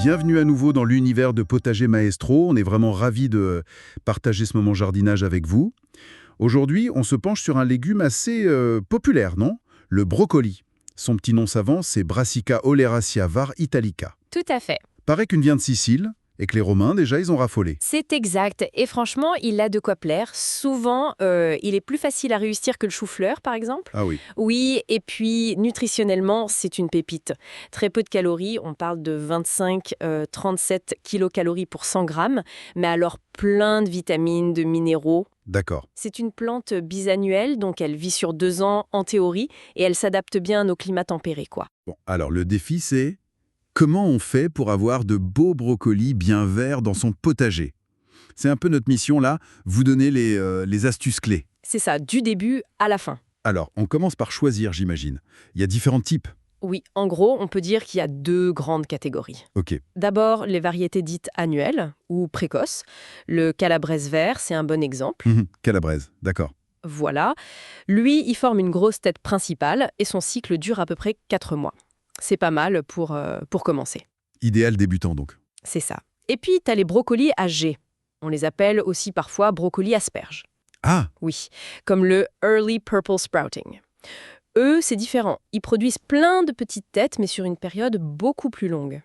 Bienvenue à nouveau dans l'univers de Potager Maestro. On est vraiment ravis de partager ce moment jardinage avec vous. Aujourd'hui, on se penche sur un légume assez populaire, non? Le brocoli. Son petit nom savant, c'est Brassica oleracea var. Italica. Tout à fait. Paraît qu'une vient de Sicile et que les Romains, déjà, ils ont raffolé. C'est exact. Et franchement, il a de quoi plaire. Souvent, il est plus facile à réussir que le chou-fleur, par exemple. Ah oui. Oui, et puis nutritionnellement, c'est une pépite. Très peu de calories, on parle de 25-37 kilocalories pour 100 grammes, mais alors plein de vitamines, de minéraux. D'accord. C'est une plante bisannuelle, donc elle vit sur 2 ans en théorie, et elle s'adapte bien à nos climats tempérés, quoi. Bon, alors le défi, c'est comment on fait pour avoir de beaux brocolis bien verts dans son potager? C'est un peu notre mission là, vous donner les astuces clés. C'est ça, du début à la fin. Alors, on commence par choisir, j'imagine. Il y a différents types. Oui, en gros, on peut dire qu'il y a 2 grandes catégories. Ok. D'abord, les variétés dites annuelles ou précoces. Le calabrese vert, c'est un bon exemple. Calabrese, d'accord. Voilà. Lui, il forme une grosse tête principale et son cycle dure à peu près 4 mois. C'est pas mal pour commencer. Idéal débutant donc. C'est ça. Et puis, t'as les brocolis âgés. On les appelle aussi parfois brocolis asperges. Ah, Oui, comme le Early Purple Sprouting. Eux, c'est différent. Ils produisent plein de petites têtes, mais sur une période beaucoup plus longue.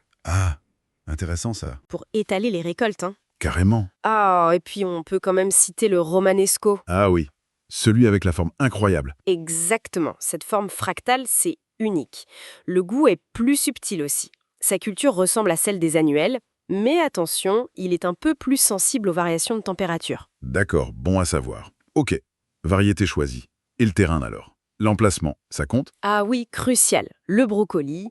intéressant ça. Pour étaler les récoltes, hein. Carrément. Ah, et puis on peut quand même citer le romanesco. Ah oui, celui avec la forme incroyable. Exactement, cette forme fractale, c'est unique. Le goût est plus subtil aussi. Sa culture ressemble à celle des annuels, mais attention, il est un peu plus sensible aux variations de température. D'accord, bon à savoir. Ok, variété choisie. Et le terrain alors? L'emplacement, ça compte? Ah oui, crucial. Le brocoli,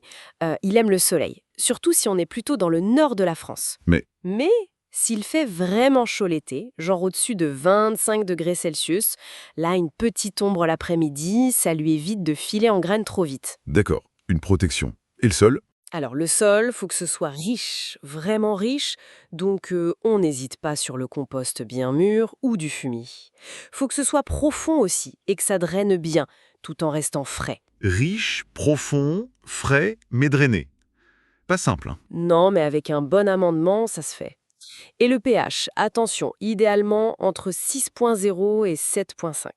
il aime le soleil, surtout si on est plutôt dans le nord de la France. Mais, Mais s'il fait vraiment chaud l'été, genre au-dessus de 25 degrés Celsius, là, une petite ombre l'après-midi, ça lui évite de filer en graines trop vite. d'accord, une protection. Et le sol? Alors le sol, faut que ce soit riche, vraiment riche, donc on n'hésite pas sur le compost bien mûr ou du fumier. Faut que ce soit profond aussi et que ça draine bien, tout en restant frais. Riche, profond, frais, mais drainé. Pas simple, hein. Non, mais avec un bon amendement, ça se fait. Et le pH, attention, idéalement entre 6,0 et 7,5.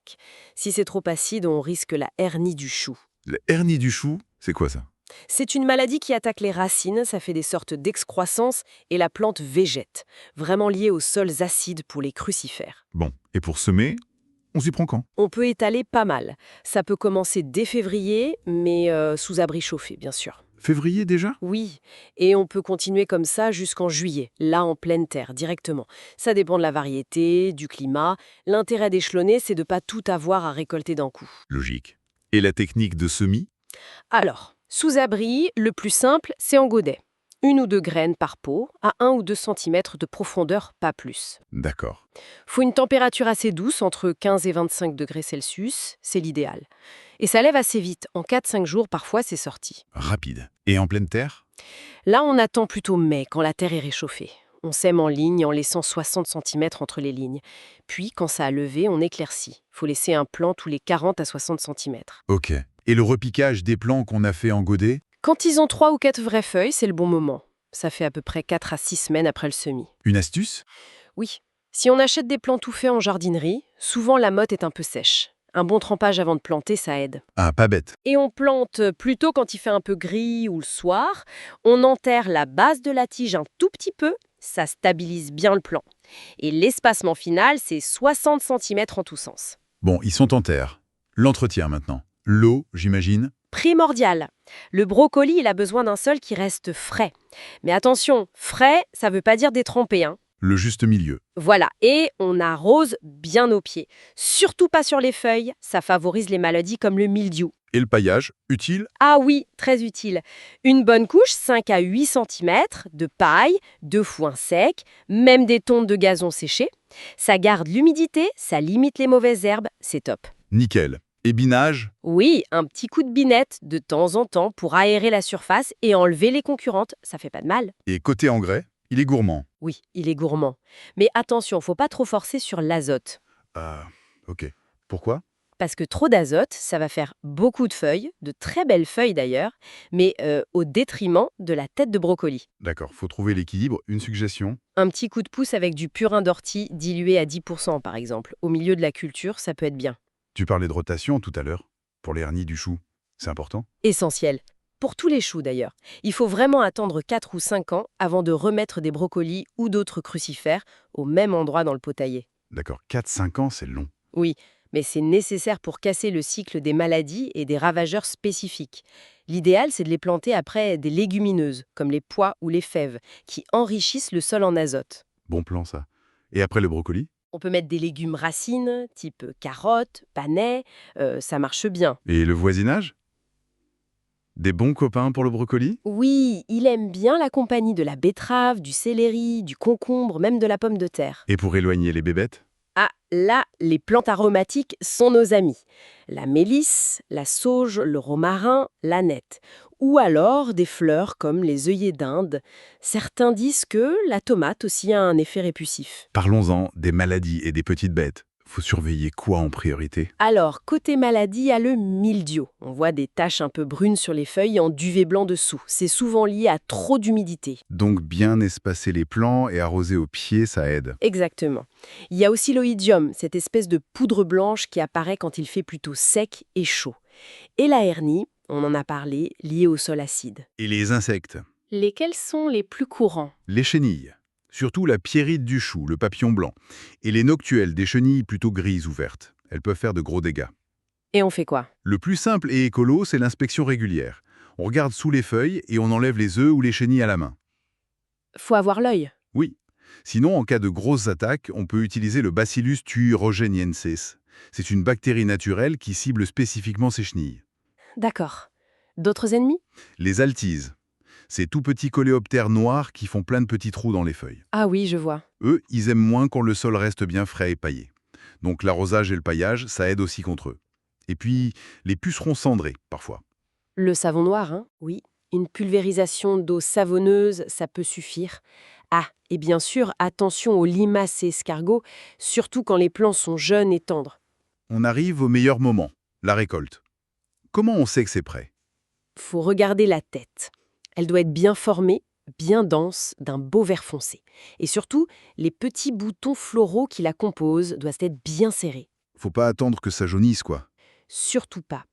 Si c'est trop acide, on risque la hernie du chou. La hernie du chou, c'est quoi ça? C'est une maladie qui attaque les racines, ça fait des sortes d'excroissance et la plante végète, vraiment liée aux sols acides pour les crucifères. Bon, et pour semer, on s'y prend quand? On peut étaler pas mal. Ça peut commencer dès février, mais sous abri chauffé, bien sûr. Février déjà? Oui, et on peut continuer comme ça jusqu'en juillet, là en pleine terre, directement. Ça dépend de la variété, du climat. L'intérêt d'échelonner, c'est de ne pas tout avoir à récolter d'un coup. Logique. Et la technique de semis? Alors, sous abri, le plus simple, c'est en godet. 1 ou 2 graines par pot, à 1 ou 2 cm de profondeur, pas plus. D'accord. Faut une température assez douce, entre 15 et 25 degrés Celsius, c'est l'idéal. Et ça lève assez vite, en 4-5 jours, parfois c'est sorti. Rapide. Et en pleine terre? Là, on attend plutôt mai, quand la terre est réchauffée. On sème en ligne en laissant 60 cm entre les lignes. Puis, quand ça a levé, on éclaircit. Faut laisser un plant tous les 40 à 60 cm. Ok. Et le repiquage des plants qu'on a fait en godet? Quand ils ont 3 ou 4 vraies feuilles, c'est le bon moment. Ça fait à peu près 4 à 6 semaines après le semis. Une astuce? Oui. Si on achète des plants tout faits en jardinerie, souvent la motte est un peu sèche. Un bon trempage avant de planter, ça aide. Ah, pas bête. Et on plante plutôt quand il fait un peu gris ou le soir. On enterre la base de la tige un tout petit peu, ça stabilise bien le plant. Et l'espacement final, c'est 60 cm en tous sens. Bon, ils sont en terre. L'entretien maintenant. L'eau, j'imagine? Primordial. Le brocoli, il a besoin d'un sol qui reste frais. Mais attention, frais, ça veut pas dire détrempé, hein. Le juste milieu. Voilà, et on arrose bien aux pieds. Surtout pas sur les feuilles, ça favorise les maladies comme le mildiou. Et le paillage, utile? Ah oui, très utile. Une bonne couche, 5 à 8 cm, de paille, de foin sec, même des tontes de gazon séchés. Ça garde l'humidité, ça limite les mauvaises herbes, c'est top. Nickel. Et binage? Oui, un petit coup de binette de temps en temps pour aérer la surface et enlever les concurrentes, ça fait pas de mal. Et côté engrais, il est gourmand. Oui, il est gourmand. Mais attention, faut pas trop forcer sur l'azote. Ok. Pourquoi? parce que trop d'azote, ça va faire beaucoup de feuilles, de très belles feuilles d'ailleurs, mais au détriment de la tête de brocoli. D'accord, faut trouver l'équilibre. Une suggestion? Un petit coup de pouce avec du purin d'ortie dilué à 10% par exemple, au milieu de la culture, ça peut être bien. Tu parlais de rotation tout à l'heure, pour les hernies du chou. C'est important? Essentiel. Pour tous les choux d'ailleurs. Il faut vraiment attendre 4 ou 5 ans avant de remettre des brocolis ou d'autres crucifères au même endroit dans le potager. D'accord, 4-5 ans, c'est long. Oui, mais c'est nécessaire pour casser le cycle des maladies et des ravageurs spécifiques. L'idéal, c'est de les planter après des légumineuses, comme les pois ou les fèves, qui enrichissent le sol en azote. Bon plan, ça. Et après le brocoli? On peut mettre des légumes racines, type carottes, panais, ça marche bien. Et le voisinage? Des bons copains pour le brocoli? Oui, il aime bien la compagnie de la betterave, du céleri, du concombre, même de la pomme de terre. Et pour éloigner les bébêtes? Ah, là, les plantes aromatiques sont nos amis. La mélisse, la sauge, le romarin, l'aneth. Ou alors des fleurs comme les œillets d'Inde. Certains disent que la tomate aussi a un effet répulsif. Parlons-en des maladies et des petites bêtes. Faut surveiller quoi en priorité? Alors, côté maladie, il y a le mildiou. On voit des taches un peu brunes sur les feuilles et en duvet blanc dessous. C'est souvent lié à trop d'humidité. Donc bien espacer les plants et arroser au pied, ça aide. Exactement. Il y a aussi l'oïdium, cette espèce de poudre blanche qui apparaît quand il fait plutôt sec et chaud. Et la hernie, on en a parlé, liée au sol acide. Et les insectes? Lesquels sont les plus courants? Les chenilles. Surtout la pierrite du chou, le papillon blanc. Et les noctuelles, des chenilles plutôt grises ou vertes. Elles peuvent faire de gros dégâts. Et on fait quoi? Le plus simple et écolo, c'est l'inspection régulière. On regarde sous les feuilles et on enlève les œufs ou les chenilles à la main. Faut avoir l'œil. Oui. Sinon, en cas de grosses attaques, on peut utiliser le Bacillus thuringiensis. C'est une bactérie naturelle qui cible spécifiquement ces chenilles. D'accord. D'autres ennemis? Les altises. Ces tout petits coléoptères noirs qui font plein de petits trous dans les feuilles. Ah oui, je vois. Eux, ils aiment moins quand le sol reste bien frais et paillé. Donc l'arrosage et le paillage, ça aide aussi contre eux. Et puis, les pucerons cendrés, parfois. Le savon noir, hein? Oui. Une pulvérisation d'eau savonneuse, ça peut suffire. Ah, et bien sûr, attention aux limaces et escargots, surtout quand les plants sont jeunes et tendres. On arrive au meilleur moment, la récolte. Comment on sait que c'est prêt? Faut regarder la tête. Elle doit être bien formée, bien dense, d'un beau vert foncé. Et surtout, les petits boutons floraux qui la composent doivent être bien serrés. Faut pas attendre que ça jaunisse, quoi. Surtout pas.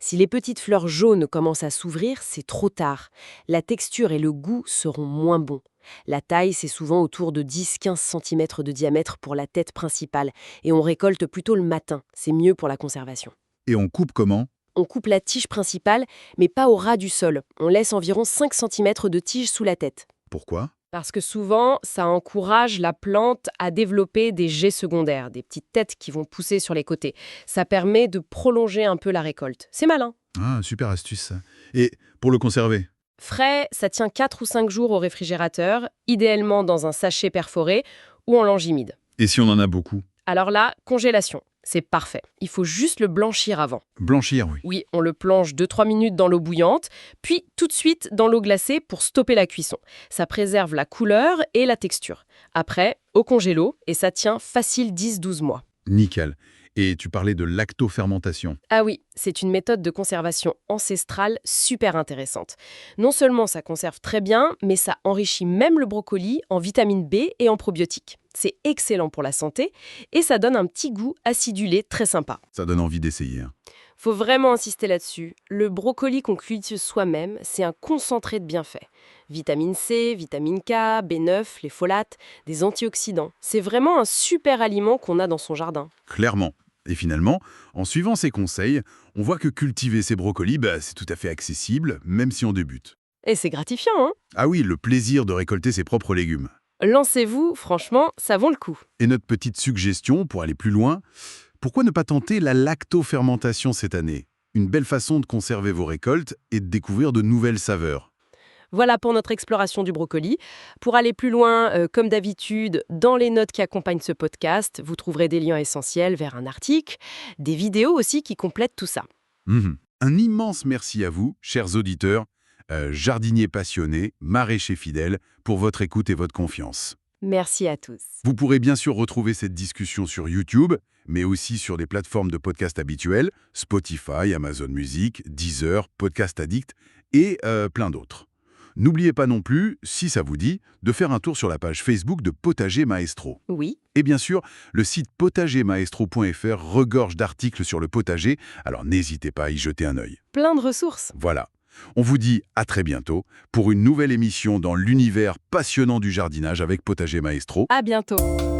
Si les petites fleurs jaunes commencent à s'ouvrir, c'est trop tard. La texture et le goût seront moins bons. La taille, c'est souvent autour de 10-15 cm de diamètre pour la tête principale. Et on récolte plutôt le matin. C'est mieux pour la conservation. Et on coupe comment? On coupe la tige principale, mais pas au ras du sol. On laisse environ 5 cm de tige sous la tête. Pourquoi? Parce que souvent, ça encourage la plante à développer des jets secondaires, des petites têtes qui vont pousser sur les côtés. Ça permet de prolonger un peu la récolte. C'est malin. Ah, super astuce, ça. Et pour le conserver? Frais, ça tient 4 ou 5 jours au réfrigérateur, idéalement dans un sachet perforé ou en lange humide. Et si on en a beaucoup? Alors là, congélation. C'est parfait. Il faut juste le blanchir avant. Blanchir, oui. Oui, on le plonge 2-3 minutes dans l'eau bouillante, puis tout de suite dans l'eau glacée pour stopper la cuisson. Ça préserve la couleur et la texture. Après, au congélo, et ça tient facile 10-12 mois. Nickel. Et tu parlais de lactofermentation. Ah oui, c'est une méthode de conservation ancestrale super intéressante. Non seulement ça conserve très bien, mais ça enrichit même le brocoli en vitamine B et en probiotiques. C'est excellent pour la santé et ça donne un petit goût acidulé très sympa. Ça donne envie d'essayer. Faut vraiment insister là-dessus. Le brocoli qu'on cultive soi-même, c'est un concentré de bienfaits. Vitamine C, vitamine K, B9, les folates, des antioxydants. C'est vraiment un super aliment qu'on a dans son jardin. Clairement. Et finalement, en suivant ces conseils, on voit que cultiver ces brocolis, c'est tout à fait accessible, même si on débute. Et c'est gratifiant, hein? Ah oui, le plaisir de récolter ses propres légumes. Lancez-vous, franchement, ça vaut le coup. Et notre petite suggestion, pour aller plus loin, pourquoi ne pas tenter la lactofermentation cette année? Une belle façon de conserver vos récoltes et de découvrir de nouvelles saveurs. Voilà pour notre exploration du brocoli. Pour aller plus loin, comme d'habitude, dans les notes qui accompagnent ce podcast, vous trouverez des liens essentiels vers un article, des vidéos aussi qui complètent tout ça. Un immense merci à vous, chers auditeurs, jardiniers passionnés, maraîchers fidèles, pour votre écoute et votre confiance. Merci à tous. Vous pourrez bien sûr retrouver cette discussion sur YouTube, mais aussi sur des plateformes de podcast habituelles, Spotify, Amazon Music, Deezer, Podcast Addict et plein d'autres. N'oubliez pas non plus, si ça vous dit, de faire un tour sur la page Facebook de Potager Maestro. Oui, Et bien sûr, le site potagermaestro.fr regorge d'articles sur le potager, alors n'hésitez pas à y jeter un œil. plein de ressources. Voilà. On vous dit à très bientôt pour une nouvelle émission dans l'univers passionnant du jardinage avec Potager Maestro. À bientôt.